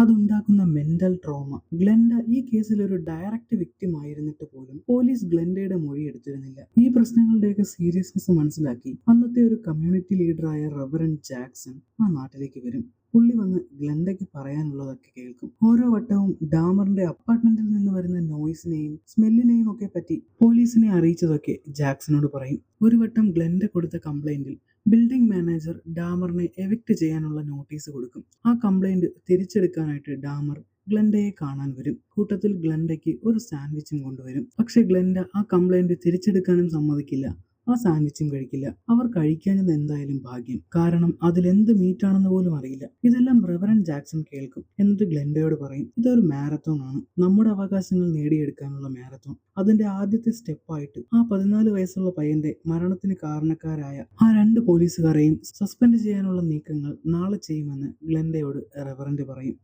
അതുണ്ടാക്കുന്ന mental trauma. Glenda ഈ കേസിൽ ഒരു ഡയറക്റ്റ് വിക്ടിം ആയിരുന്നിട്ട് പോലും പോലീസ് ഗ്ലെൻഡയുടെ മൊഴി എടുത്തിരുന്നില്ല. ഈ പ്രശ്നങ്ങളുടെയൊക്കെ സീരിയസ്നെസ് മനസ്സിലാക്കി അന്നത്തെ ഒരു കമ്മ്യൂണിറ്റി ലീഡറായ റെവറൻഡ് ജാക്സൺ ആ നാട്ടിലേക്ക് വരും. പുള്ളി വന്ന് ഗ്ലെൻഡയ്ക്ക് പറയാനുള്ളതൊക്കെ കേൾക്കും. ഓരോ വട്ടവും ഡാമറിന്റെ അപ്പാർട്ട്മെന്റിൽ നിന്ന് വരുന്ന നോയ്സിനെയും സ്മെല്ലിനെയും ഒക്കെ പറ്റി പോലീസിനെ അറിയിച്ചതൊക്കെ ജാക്സണോട് പറയും. ഒരു വട്ടം ഗ്ലെൻഡ കൊടുത്ത കംപ്ലൈന്റിൽ ബിൽഡിംഗ് മാനേജർ ഡാമറിനെ എവിക്ട് ചെയ്യാനുള്ള നോട്ടീസ് കൊടുക്കും. ആ കംപ്ലൈന്റ് തിരിച്ചെടുക്കാനായിട്ട് ഡാമർ ഗ്ലെൻഡയെ കാണാൻ വരും. കൂട്ടത്തിൽ ഗ്ലെൻഡയ്ക്ക് ഒരു സാൻഡ്വിച്ചും കൊണ്ടുവരും. പക്ഷെ ഗ്ലെൻഡ ആ കംപ്ലൈന്റ് തിരിച്ചെടുക്കാനും സമ്മതിക്കില്ല. ആ സാൻഡ്വിച്ചും കഴിക്കില്ല. അവർ കഴിക്കാഞ്ഞത് എന്തായാലും ഭാഗ്യം, കാരണം അതിലെന്ത് മീറ്റാണെന്ന് പോലും അറിയില്ല. ഇതെല്ലാം റെവറൻഡ് ജാക്സൺ കേൾക്കും. എന്നിട്ട് ഗ്ലെൻഡയോട് പറയും, ഇതൊരു മാരത്തോൺ ആണ്, നമ്മുടെ അവകാശങ്ങൾ നേടിയെടുക്കാനുള്ള മാരത്തോൺ. അതിന്റെ ആദ്യത്തെ സ്റ്റെപ്പായിട്ട് ആ 14 വയസ്സുള്ള പയ്യന്റെ മരണത്തിന് കാരണക്കാരായ ആ 2 പോലീസുകാരെയും സസ്പെൻഡ് ചെയ്യാനുള്ള നീക്കങ്ങൾ നാളെ ചെയ്യുമെന്ന് ഗ്ലെൻഡയോട് റെവറൻഡ് പറയും.